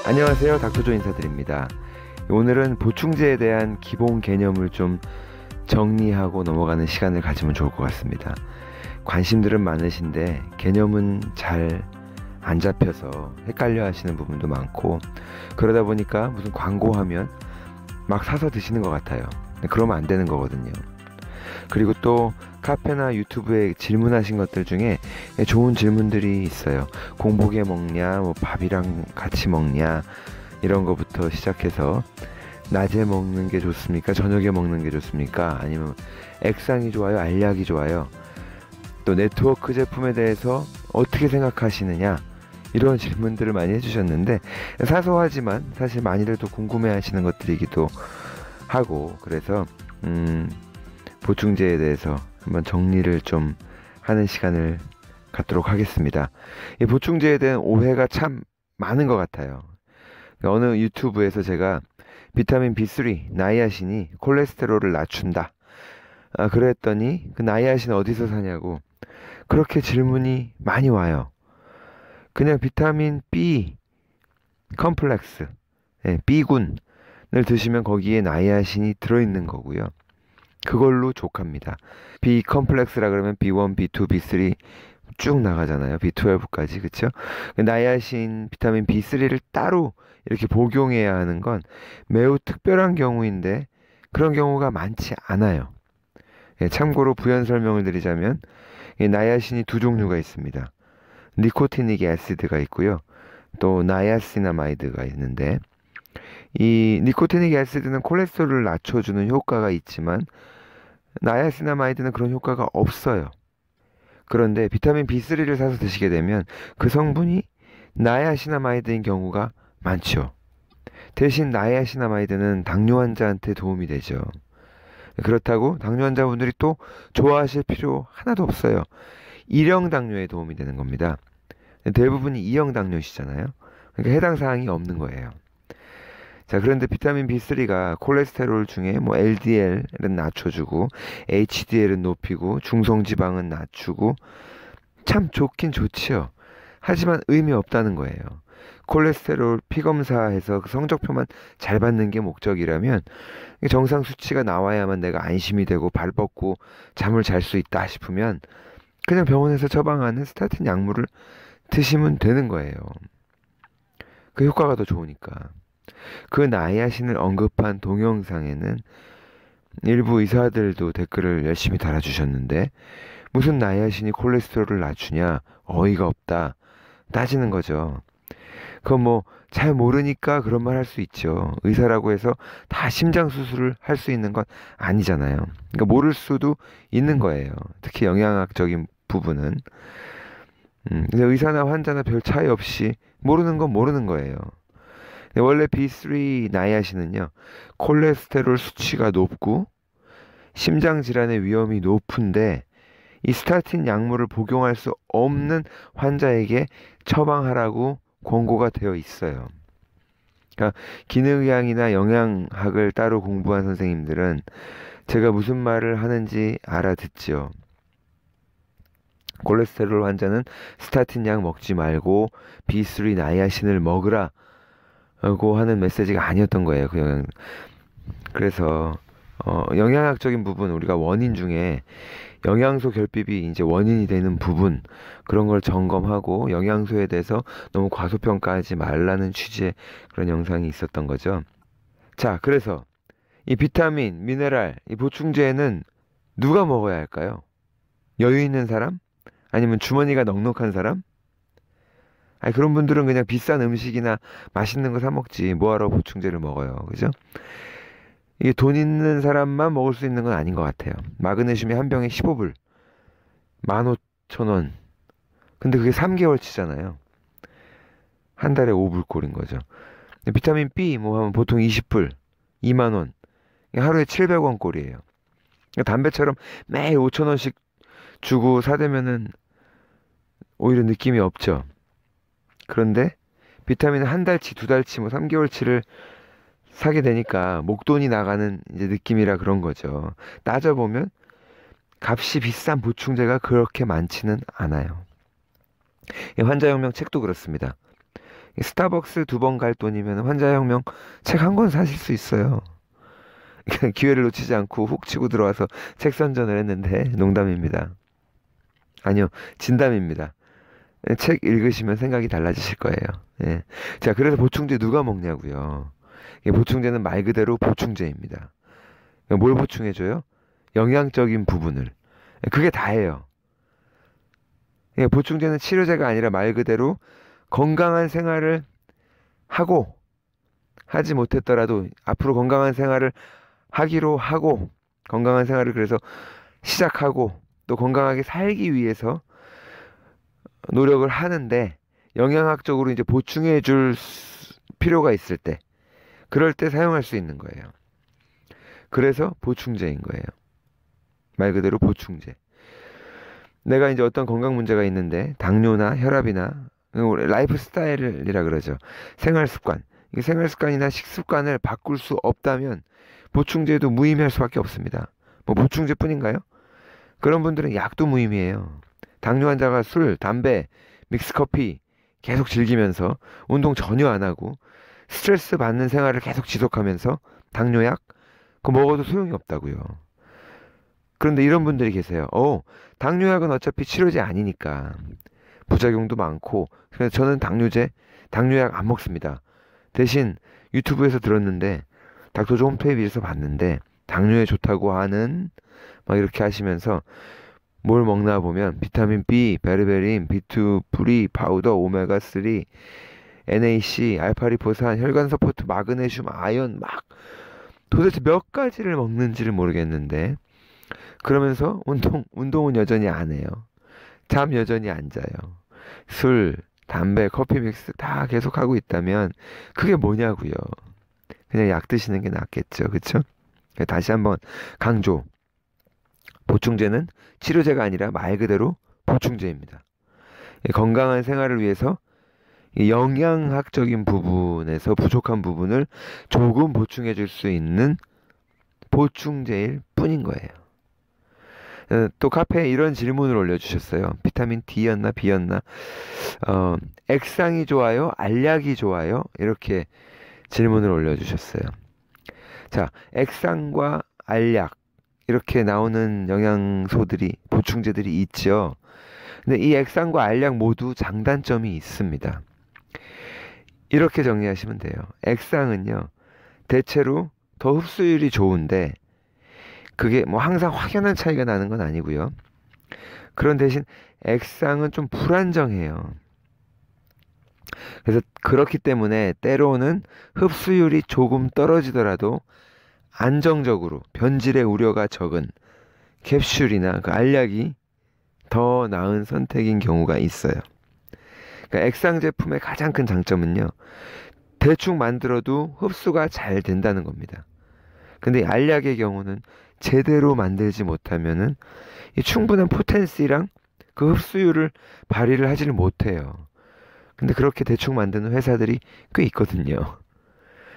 안녕하세요, 닥터조 인사드립니다. 오늘은 보충제에 대한 기본 개념을 좀 정리하고 넘어가는 시간을 가지면 좋을 것 같습니다. 관심들은 많으신데 개념은 잘 안 잡혀서 헷갈려 하시는 부분도 많고, 그러다 보니까 무슨 광고하면 막 사서 드시는 것 같아요. 그러면 안 되는 거거든요. 그리고 또 카페나 유튜브에 질문하신 것들 중에 좋은 질문들이 있어요. 공복에 먹냐, 뭐 밥이랑 같이 먹냐, 이런 거부터 시작해서 낮에 먹는 게 좋습니까? 저녁에 먹는 게 좋습니까? 아니면 액상이 좋아요? 알약이 좋아요? 또 네트워크 제품에 대해서 어떻게 생각하시느냐? 이런 질문들을 많이 해주셨는데, 사소하지만 사실 많이들 또 궁금해 하시는 것들이기도 하고, 그래서 보충제에 대해서 한번 정리를 좀 하는 시간을 갖도록 하겠습니다. 이 보충제에 대한 오해가 참 많은 것 같아요. 어느 유튜브에서 제가 비타민 B3, 나이아신이 콜레스테롤을 낮춘다, 그랬더니 그 나이아신 어디서 사냐고 그렇게 질문이 많이 와요. 그냥 비타민 B 컴플렉스, B군을 드시면 거기에 나이아신이 들어있는 거고요. 그걸로 족합니다. B 컴플렉스라 그러면 B1, B2, B3 쭉 나가잖아요. B12까지, 그쵸? 나이아신, 비타민 B3를 따로 이렇게 복용해야 하는 건 매우 특별한 경우인데, 그런 경우가 많지 않아요. 참고로 부연 설명을 드리자면, 나이아신이 두 종류가 있습니다. 니코티닉 애시드가 있고요, 또 나이아시나마이드가 있는데, 이 니코티닉 애시드는 콜레스테롤을 낮춰주는 효과가 있지만 나이아시나마이드는 그런 효과가 없어요. 그런데 비타민 B3를 사서 드시게 되면 그 성분이 나이아시나마이드인 경우가 많죠. 대신 나이아시나마이드는 당뇨 환자한테 도움이 되죠. 그렇다고 당뇨 환자분들이 또 좋아하실 필요 하나도 없어요. 1형 당뇨에 도움이 되는 겁니다. 대부분이 2형 당뇨시잖아요. 그러니까 해당 사항이 없는 거예요. 자, 그런데 비타민 B3가 콜레스테롤 중에 뭐 LDL은 낮춰주고, HDL은 높이고, 중성지방은 낮추고, 참 좋긴 좋지요. 하지만 의미 없다는 거예요. 콜레스테롤 피검사해서 그 성적표만 잘 받는 게 목적이라면, 정상 수치가 나와야만 내가 안심이 되고 발 뻗고 잠을 잘 수 있다 싶으면 그냥 병원에서 처방하는 스타틴 약물을 드시면 되는 거예요. 그 효과가 더 좋으니까. 그 나이아신을 언급한 동영상에는 일부 의사들도 댓글을 열심히 달아주셨는데, 무슨 나이아신이 콜레스테롤을 낮추냐, 어이가 없다 따지는 거죠. 그건 뭐 잘 모르니까 그런 말 할 수 있죠. 의사라고 해서 다 심장 수술을 할 수 있는 건 아니잖아요. 그러니까 모를 수도 있는 거예요. 특히 영양학적인 부분은. 근데 의사나 환자나 별 차이 없이 모르는 건 모르는 거예요. 원래 B3 나이아신은요, 콜레스테롤 수치가 높고 심장 질환의 위험이 높은데, 이 스타틴 약물을 복용할 수 없는 환자에게 처방하라고 권고가 되어 있어요. 그러니까 기능의학이나 영양학을 따로 공부한 선생님들은 제가 무슨 말을 하는지 알아듣죠. 콜레스테롤 환자는 스타틴 약 먹지 말고 B3 나이아신을 먹으라 라고 하는 메시지가 아니었던 거예요. 그래서 영양학적인 부분, 우리가 원인 중에 영양소 결핍이 이제 원인이 되는 부분, 그런 걸 점검하고 영양소에 대해서 너무 과소평가하지 말라는 취지의 그런 영상이 있었던 거죠. 자, 그래서 이 비타민, 미네랄, 이 보충제는 누가 먹어야 할까요? 여유 있는 사람? 아니면 주머니가 넉넉한 사람? 아니, 그런 분들은 그냥 비싼 음식이나 맛있는 거 사 먹지 뭐하러 보충제를 먹어요, 그죠? 이게 돈 있는 사람만 먹을 수 있는 건 아닌 것 같아요. 마그네슘이 한 병에 15불, 15,000원. 근데 그게 3개월치잖아요. 한 달에 5불꼴인 거죠. 비타민 B 뭐 하면 보통 20불, 2만원, 하루에 700원 꼴이에요. 담배처럼 매일 5,000원씩 주고 사대면은 오히려 느낌이 없죠. 그런데 비타민은 한 달치, 두 달치, 뭐 3개월치를 사게 되니까 목돈이 나가는 이제 느낌이라 그런 거죠. 따져보면 값이 비싼 보충제가 그렇게 많지는 않아요. 환자혁명 책도 그렇습니다. 스타벅스 2번 갈 돈이면 환자혁명 책 한 권 사실 수 있어요. 기회를 놓치지 않고 훅 치고 들어와서 책 선전을 했는데 농담입니다. 아니요, 진담입니다. 책 읽으시면 생각이 달라지실 거예요. 예. 자, 그래서 보충제 누가 먹냐고요. 보충제는 말 그대로 보충제입니다. 뭘 보충해줘요? 영양적인 부분을. 그게 다예요. 보충제는 치료제가 아니라 말 그대로 건강한 생활을 하고 하지 못했더라도 앞으로 건강한 생활을 하기로 하고 건강한 생활을 그래서 시작하고 또 건강하게 살기 위해서 노력을 하는데 영양학적으로 이제 보충해 줄 필요가 있을 때 그럴 때 사용할 수 있는 거예요. 그래서 보충제인 거예요. 말 그대로 보충제. 내가 이제 어떤 건강 문제가 있는데 당뇨나 혈압이나 라이프 스타일이라 그러죠. 생활 습관. 이 생활 습관이나 식습관을 바꿀 수 없다면 보충제도 무의미할 수밖에 없습니다. 뭐 보충제뿐인가요? 그런 분들은 약도 무의미해요. 당뇨 환자가 술, 담배, 믹스커피 계속 즐기면서 운동 전혀 안 하고 스트레스 받는 생활을 계속 지속하면서 당뇨약? 그거 먹어도 소용이 없다고요. 그런데 이런 분들이 계세요. 당뇨약은 어차피 치료제 아니니까 부작용도 많고 그래서 저는 당뇨약 안 먹습니다. 대신 유튜브에서 들었는데 닥터조 홈페이지에서 봤는데 당뇨에 좋다고 하는 막 이렇게 하시면서 뭘 먹나 보면 비타민 B, 베르베린, B2, 프리, 파우더, 오메가3, NAC, 알파리포산, 혈관 서포트, 마그네슘, 아연 막 도대체 몇 가지를 먹는지를 모르겠는데 그러면서 운동은 여전히 안 해요. 잠 여전히 안 자요. 술, 담배, 커피 믹스 다 계속 하고 있다면 그게 뭐냐고요. 그냥 약 드시는 게 낫겠죠. 그쵸? 다시 한번 강조. 보충제는 치료제가 아니라 말 그대로 보충제입니다. 건강한 생활을 위해서 영양학적인 부분에서 부족한 부분을 조금 보충해 줄 수 있는 보충제일 뿐인 거예요. 또 카페에 이런 질문을 올려주셨어요. 비타민 D였나 B였나 액상이 좋아요? 알약이 좋아요? 이렇게 질문을 올려주셨어요. 자, 액상과 알약 이렇게 나오는 영양소들이 보충제들이 있죠. 근데 이 액상과 알약 모두 장단점이 있습니다. 이렇게 정리하시면 돼요. 액상은요 대체로 더 흡수율이 좋은데 그게 뭐 항상 확연한 차이가 나는 건 아니고요. 그런 대신 액상은 좀 불안정해요. 그래서 그렇기 때문에 때로는 흡수율이 조금 떨어지더라도 안정적으로 변질의 우려가 적은 캡슐이나 그 알약이 더 나은 선택인 경우가 있어요. 그러니까 액상 제품의 가장 큰 장점은요. 대충 만들어도 흡수가 잘 된다는 겁니다. 근데 알약의 경우는 제대로 만들지 못하면은 이 충분한 포텐시랑 그 흡수율을 발휘를 하지를 못해요. 근데 그렇게 대충 만드는 회사들이 꽤 있거든요.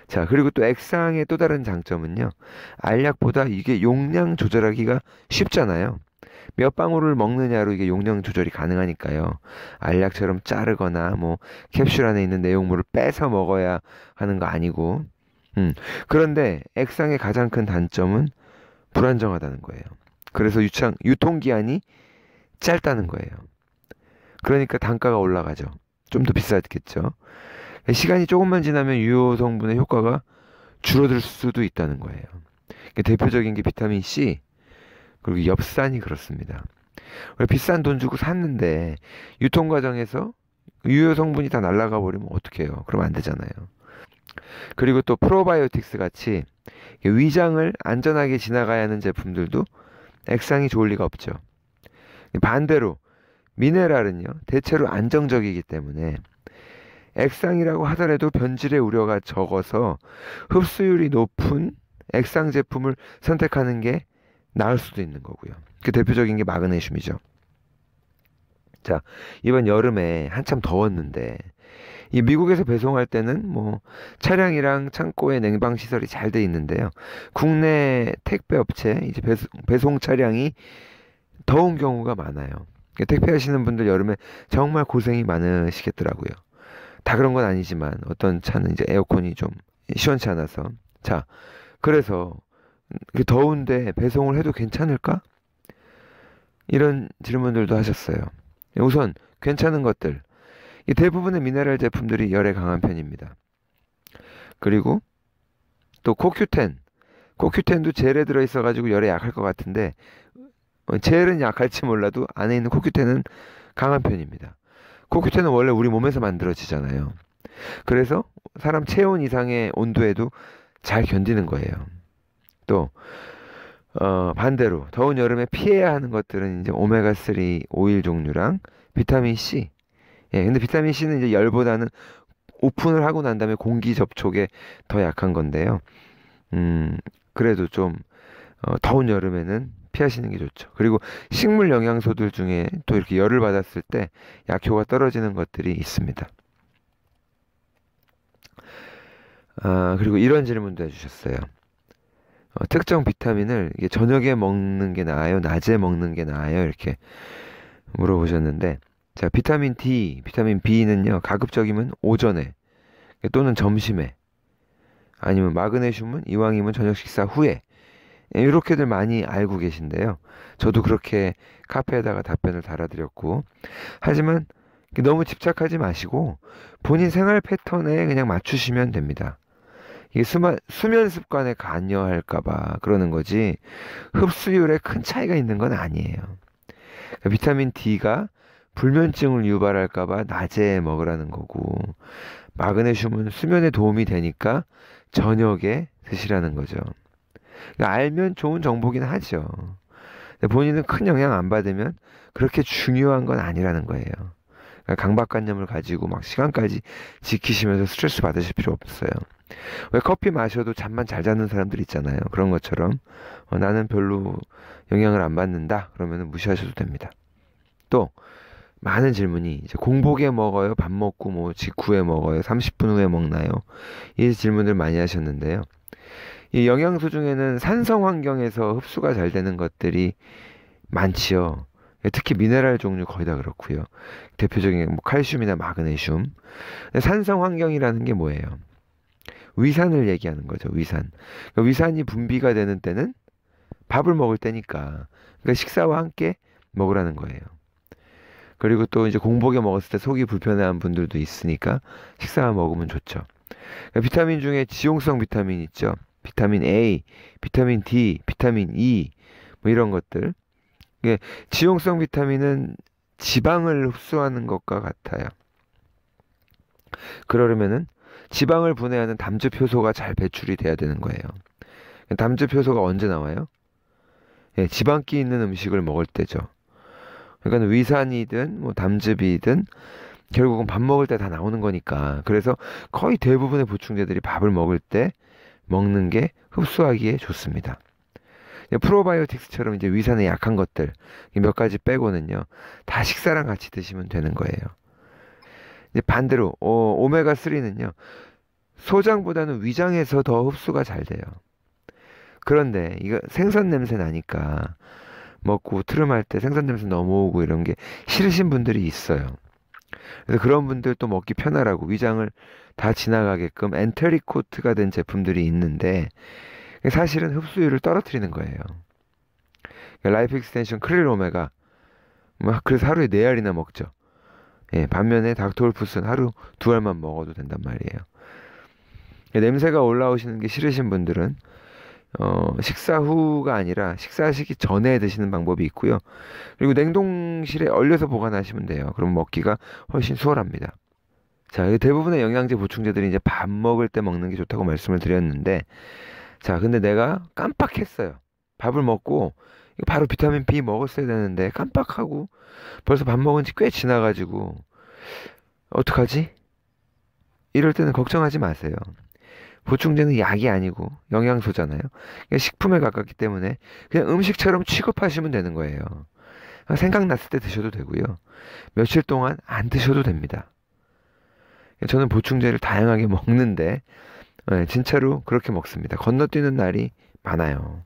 자, 그리고 또 액상의 또 다른 장점은요. 알약보다 이게 용량 조절하기가 쉽잖아요. 몇 방울을 먹느냐로 이게 용량 조절이 가능하니까요. 알약처럼 자르거나 뭐 캡슐 안에 있는 내용물을 빼서 먹어야 하는 거 아니고. 그런데 액상의 가장 큰 단점은 불안정하다는 거예요. 그래서 유통기한이 짧다는 거예요. 그러니까 단가가 올라가죠. 좀 더 비싸겠죠. 시간이 조금만 지나면 유효 성분의 효과가 줄어들 수도 있다는 거예요. 대표적인 게 비타민 C, 그리고 엽산이 그렇습니다. 비싼 돈 주고 샀는데 유통 과정에서 유효 성분이 다 날아가 버리면 어떡해요? 그럼 안 되잖아요. 그리고 또 프로바이오틱스 같이 위장을 안전하게 지나가야 하는 제품들도 액상이 좋을 리가 없죠. 반대로 미네랄은요 대체로 안정적이기 때문에 액상이라고 하더라도 변질의 우려가 적어서 흡수율이 높은 액상 제품을 선택하는 게 나을 수도 있는 거고요. 그 대표적인 게 마그네슘이죠. 자, 이번 여름에 한참 더웠는데 이 미국에서 배송할 때는 뭐 차량이랑 창고에 냉방 시설이 잘 돼 있는데요. 국내 택배 업체 이제 배송 차량이 더운 경우가 많아요. 택배 하시는 분들 여름에 정말 고생이 많으시겠더라고요. 다 그런 건 아니지만 어떤 차는 이제 에어컨이 좀 시원치 않아서. 자, 그래서 더운데 배송을 해도 괜찮을까? 이런 질문들도 하셨어요. 우선 괜찮은 것들. 이 대부분의 미네랄 제품들이 열에 강한 편입니다. 그리고 또 코큐텐. 코큐텐도 젤에 들어있어가지고 열에 약할 것 같은데 젤은 약할지 몰라도 안에 있는 코큐텐은 강한 편입니다. 코큐텐은 원래 우리 몸에서 만들어지잖아요. 그래서 사람 체온 이상의 온도에도 잘 견디는 거예요. 또 반대로 더운 여름에 피해야 하는 것들은 이제 오메가3 오일 종류랑 비타민 C. 예, 근데 비타민 C는 이제 열보다는 오픈을 하고 난 다음에 공기 접촉에 더 약한 건데요. 그래도 좀 더운 여름에는 피하시는 게 좋죠. 그리고 식물 영양소들 중에 또 이렇게 열을 받았을 때 약효가 떨어지는 것들이 있습니다. 그리고 이런 질문도 해주셨어요. 특정 비타민을 이게 저녁에 먹는 게 나아요? 낮에 먹는 게 나아요? 이렇게 물어보셨는데, 자, 비타민 D, 비타민 B는요, 가급적이면 오전에 또는 점심에, 아니면 마그네슘은 이왕이면 저녁 식사 후에, 이렇게들 많이 알고 계신데요. 저도 그렇게 카페에다가 답변을 달아드렸고, 하지만 너무 집착하지 마시고 본인 생활 패턴에 그냥 맞추시면 됩니다. 이게 수면 습관에 관여할까봐 그러는 거지 흡수율에 큰 차이가 있는 건 아니에요. 그러니까 비타민 D가 불면증을 유발할까봐 낮에 먹으라는 거고, 마그네슘은 수면에 도움이 되니까 저녁에 드시라는 거죠. 그러니까 알면 좋은 정보긴 하죠. 근데 본인은 큰 영향 안 받으면 그렇게 중요한 건 아니라는 거예요. 그러니까 강박관념을 가지고 막 시간까지 지키시면서 스트레스 받으실 필요 없어요. 왜 커피 마셔도 잠만 잘 자는 사람들 있잖아요. 그런 것처럼 나는 별로 영향을 안 받는다 그러면 무시하셔도 됩니다. 또 많은 질문이 이제 공복에 먹어요? 밥 먹고 뭐 직후에 먹어요? 30분 후에 먹나요? 이 질문들 많이 하셨는데요. 이 영양소 중에는 산성 환경에서 흡수가 잘 되는 것들이 많지요. 특히 미네랄 종류 거의 다 그렇고요. 대표적인 뭐 칼슘이나 마그네슘. 산성 환경이라는 게 뭐예요? 위산을 얘기하는 거죠. 위산. 그러니까 위산이 분비가 되는 때는 밥을 먹을 때니까. 그러니까 식사와 함께 먹으라는 거예요. 그리고 또 이제 공복에 먹었을 때 속이 불편한 분들도 있으니까 식사와 먹으면 좋죠. 그러니까 비타민 중에 지용성 비타민 있죠. 비타민 A, 비타민 D, 비타민 E 뭐 이런 것들. 지용성 비타민은 지방을 흡수하는 것과 같아요. 그러려면은 지방을 분해하는 담즙 효소가 잘 배출이 돼야 되는 거예요. 담즙 효소가 언제 나와요? 예, 지방기 있는 음식을 먹을 때죠. 그러니까 위산이든 뭐 담즙이든 결국은 밥 먹을 때 다 나오는 거니까. 그래서 거의 대부분의 보충제들이 밥을 먹을 때 먹는 게 흡수하기에 좋습니다. 프로바이오틱스처럼 이제 위산에 약한 것들 몇 가지 빼고는요, 다 식사랑 같이 드시면 되는 거예요. 이제 반대로 오메가3는요, 소장보다는 위장에서 더 흡수가 잘 돼요. 그런데 이거 생선 냄새 나니까 먹고 트름할 때 생선 냄새 넘어오고 이런 게 싫으신 분들이 있어요. 그래서 그런 분들 또 먹기 편하라고 위장을 다 지나가게끔 엔테리코트가 된 제품들이 있는데 사실은 흡수율을 떨어뜨리는 거예요. 라이프 익스텐션 크릴 오메가 그래서 하루에 4알이나 먹죠. 예, 반면에 닥터올프스는 하루 2알만 먹어도 된단 말이에요. 냄새가 올라오시는 게 싫으신 분들은 식사 후가 아니라 식사하시기 전에 드시는 방법이 있고요. 그리고 냉동실에 얼려서 보관하시면 돼요. 그럼 먹기가 훨씬 수월합니다. 자, 대부분의 영양제 보충제들이 이제 밥 먹을 때 먹는 게 좋다고 말씀을 드렸는데, 자, 근데 내가 깜빡했어요. 밥을 먹고 바로 비타민 B 먹었어야 되는데 깜빡하고 벌써 밥 먹은 지 꽤 지나가지고 어떡하지? 이럴 때는 걱정하지 마세요. 보충제는 약이 아니고 영양소잖아요. 식품에 가깝기 때문에 그냥 음식처럼 취급하시면 되는 거예요. 생각났을 때 드셔도 되고요. 며칠 동안 안 드셔도 됩니다. 저는 보충제를 다양하게 먹는데 진짜로 그렇게 먹습니다. 건너뛰는 날이 많아요.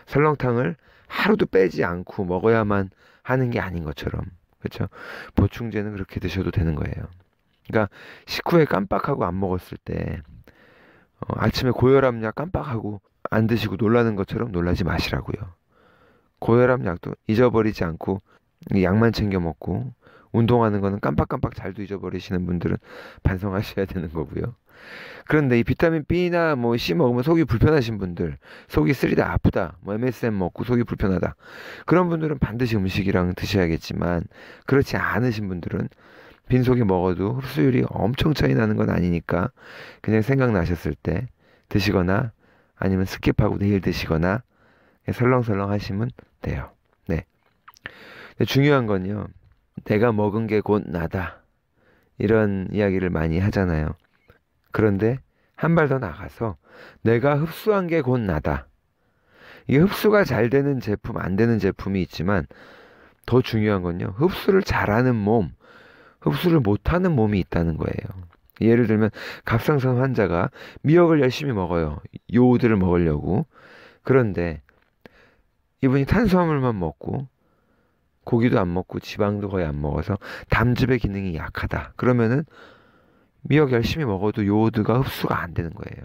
설렁탕을 하루도 빼지 않고 먹어야만 하는 게 아닌 것처럼. 그렇죠? 보충제는 그렇게 드셔도 되는 거예요. 그러니까 식후에 깜빡하고 안 먹었을 때 아침에 고혈압약 깜빡하고 안 드시고 놀라는 것처럼 놀라지 마시라고요. 고혈압약도 잊어버리지 않고 약만 챙겨 먹고 운동하는 거는 깜빡깜빡 잘도 잊어버리시는 분들은 반성하셔야 되는 거고요. 그런데 이 비타민 B나 뭐 C 먹으면 속이 불편하신 분들, 속이 쓰리다 아프다, 뭐 MSM 먹고 속이 불편하다, 그런 분들은 반드시 음식이랑 드셔야겠지만, 그렇지 않으신 분들은 빈속에 먹어도 흡수율이 엄청 차이 나는 건 아니니까 그냥 생각나셨을 때 드시거나 아니면 스킵하고 내일 드시거나 설렁설렁 하시면 돼요. 네. 근데 중요한 건요, 내가 먹은 게 곧 나다, 이런 이야기를 많이 하잖아요. 그런데 한 발 더 나가서 내가 흡수한 게 곧 나다. 이게 흡수가 잘 되는 제품, 안 되는 제품이 있지만 더 중요한 건요, 흡수를 잘하는 몸, 흡수를 못하는 몸이 있다는 거예요. 예를 들면 갑상선 환자가 미역을 열심히 먹어요. 요오드를 먹으려고. 그런데 이분이 탄수화물만 먹고 고기도 안 먹고 지방도 거의 안 먹어서 담즙의 기능이 약하다. 그러면은 미역 열심히 먹어도 요오드가 흡수가 안 되는 거예요.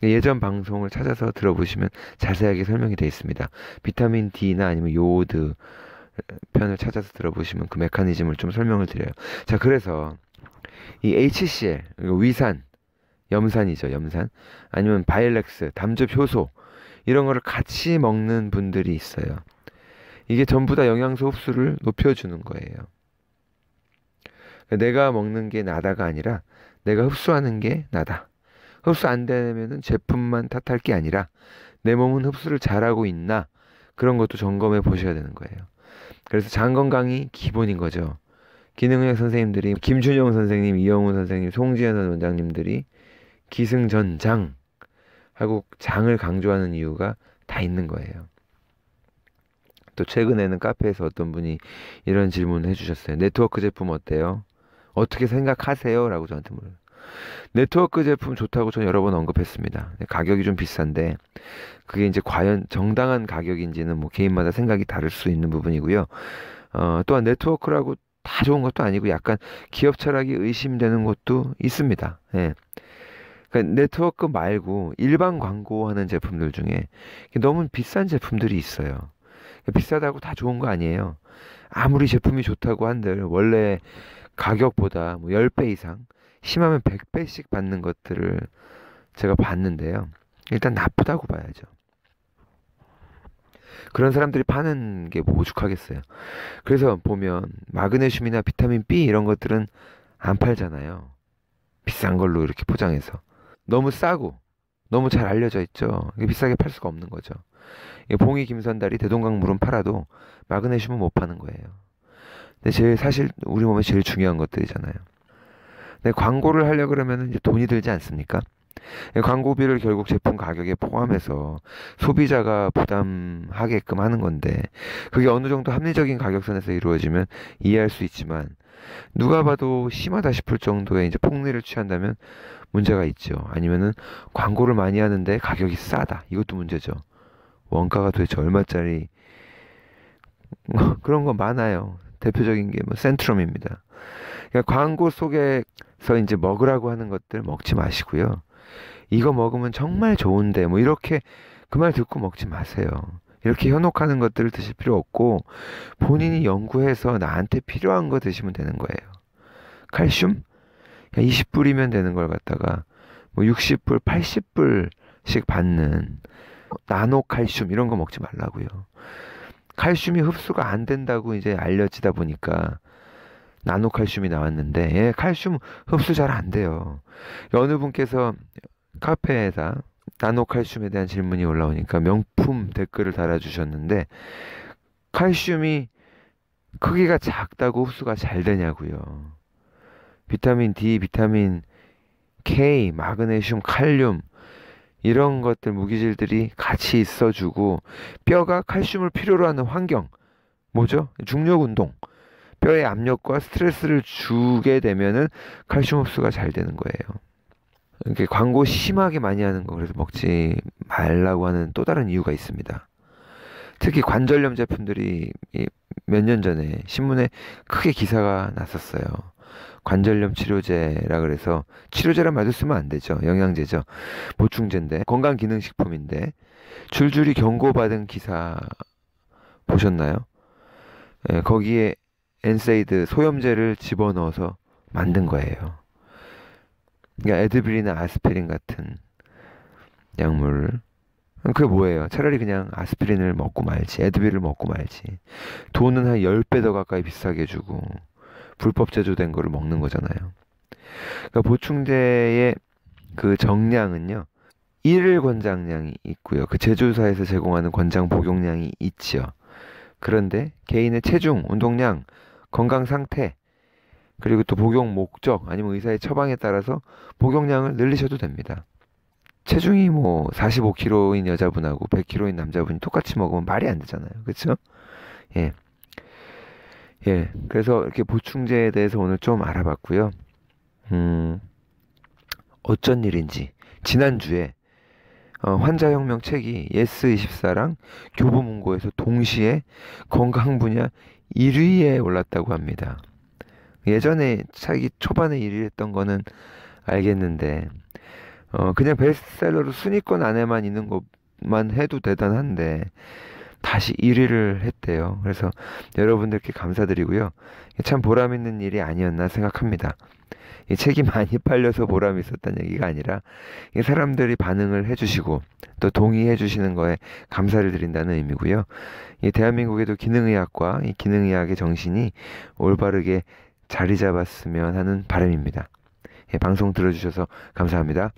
예전 방송을 찾아서 들어보시면 자세하게 설명이 되어 있습니다. 비타민 D나 아니면 요오드 편을 찾아서 들어보시면 그 메커니즘을 좀 설명을 드려요. 자, 그래서 이 HCl, 위산, 염산이죠, 염산. 아니면 바일렉스, 담즙 효소, 이런 거를 같이 먹는 분들이 있어요. 이게 전부 다 영양소 흡수를 높여주는 거예요. 내가 먹는 게 나다가 아니라 내가 흡수하는 게 나다. 흡수 안 되면은 제품만 탓할 게 아니라 내 몸은 흡수를 잘하고 있나, 그런 것도 점검해 보셔야 되는 거예요. 그래서 장 건강이 기본인 거죠. 기능의학 선생님들이 김준영 선생님, 이영훈 선생님, 송지현 원장님들이 기승전장 하고 장을 강조하는 이유가 다 있는 거예요. 또 최근에는 카페에서 어떤 분이 이런 질문을 해주셨어요. 네트워크 제품 어때요? 어떻게 생각하세요? 라고 저한테 물어요. 네트워크 제품 좋다고 전 여러 번 언급했습니다. 가격이 좀 비싼데 그게 이제 과연 정당한 가격인지는 뭐 개인마다 생각이 다를 수 있는 부분이고요. 또한 네트워크라고 다 좋은 것도 아니고 약간 기업 철학이 의심되는 것도 있습니다. 예. 그러니까 네트워크 말고 일반 광고하는 제품들 중에 너무 비싼 제품들이 있어요. 비싸다고 다 좋은 거 아니에요. 아무리 제품이 좋다고 한들 원래 가격보다 뭐 10배 이상, 심하면 100배씩 받는 것들을 제가 봤는데요. 일단 나쁘다고 봐야죠. 그런 사람들이 파는 게 뭐 오죽하겠어요. 그래서 보면 마그네슘이나 비타민 B 이런 것들은 안 팔잖아요. 비싼 걸로 이렇게 포장해서. 너무 싸고 너무 잘 알려져 있죠. 비싸게 팔 수가 없는 거죠. 봉이 김선달이 대동강물은 팔아도 마그네슘은 못 파는 거예요. 근데 제일 사실 우리 몸에 제일 중요한 것들이잖아요. 근데 광고를 하려고 그러면 이제 돈이 들지 않습니까? 광고비를 결국 제품 가격에 포함해서 소비자가 부담하게끔 하는 건데, 그게 어느 정도 합리적인 가격선에서 이루어지면 이해할 수 있지만 누가 봐도 심하다 싶을 정도의 이제 폭리를 취한다면 문제가 있죠. 아니면은 광고를 많이 하는데 가격이 싸다, 이것도 문제죠. 원가가 도대체 얼마짜리 그런 거 많아요. 대표적인 게 뭐 센트럼입니다. 그러니까 광고 속에서 이제 먹으라고 하는 것들 먹지 마시고요. 이거 먹으면 정말 좋은데 뭐 이렇게 그 말 듣고 먹지 마세요. 이렇게 현혹하는 것들을 드실 필요 없고 본인이 연구해서 나한테 필요한 거 드시면 되는 거예요. 칼슘? 20불이면 되는 걸 갖다가 뭐 60불, 80불씩 받는 나노 칼슘 이런 거 먹지 말라고요. 칼슘이 흡수가 안 된다고 이제 알려지다 보니까 나노 칼슘이 나왔는데, 예, 칼슘 흡수 잘 안 돼요. 어느 분께서 카페에다 나노 칼슘에 대한 질문이 올라오니까 명품 댓글을 달아주셨는데, 칼슘이 크기가 작다고 흡수가 잘 되냐고요. 비타민 D, 비타민 K, 마그네슘, 칼륨 이런 것들 무기질들이 같이 있어주고 뼈가 칼슘을 필요로 하는 환경, 뭐죠? 중력 운동, 뼈에 압력과 스트레스를 주게 되면은 칼슘 흡수가 잘 되는 거예요. 이렇게 광고 심하게 많이 하는 거 그래서 먹지 말라고 하는 또 다른 이유가 있습니다. 특히 관절염 제품들이 몇 년 전에 신문에 크게 기사가 났었어요. 관절염 치료제라 그래서 치료제란 말도 쓰면 안 되죠. 영양제죠. 보충제인데 건강기능식품인데 줄줄이 경고받은 기사 보셨나요? 예, 거기에 엔세이드 소염제를 집어넣어서 만든 거예요. 그러니까 에드빌이나 아스피린 같은 약물. 그게 뭐예요? 차라리 그냥 아스피린을 먹고 말지, 에드빌을 먹고 말지. 돈은 한 10배 더 가까이 비싸게 주고 불법 제조된 거를 먹는 거잖아요. 그러니까 보충제의 그 정량은요. 일일 권장량이 있고요. 그 제조사에서 제공하는 권장 복용량이 있지요. 그런데 개인의 체중, 운동량, 건강 상태, 그리고 또 복용 목적 아니면 의사의 처방에 따라서 복용량을 늘리셔도 됩니다. 체중이 뭐 45kg인 여자분하고 100kg인 남자분이 똑같이 먹으면 말이 안 되잖아요. 그렇죠? 예. 예. 그래서 이렇게 보충제에 대해서 오늘 좀 알아봤고요. 어쩐 일인지 지난주에 환자혁명 책이 예스24랑 교보문고에서 동시에 건강 분야 1위에 올랐다고 합니다. 예전에 차기 초반에 1위 했던 거는 알겠는데 그냥 베스트셀러로 순위권 안에만 있는 것만 해도 대단한데 다시 1위를 했대요. 그래서 여러분들께 감사드리고요. 참 보람 있는 일이 아니었나 생각합니다. 이 책이 많이 팔려서 보람이 있었다는 얘기가 아니라 사람들이 반응을 해주시고 또 동의해 주시는 거에 감사를 드린다는 의미고요. 이 대한민국에도 기능의학과 이 기능의학의 정신이 올바르게 자리 잡았으면 하는 바람입니다. 예, 방송 들어주셔서 감사합니다.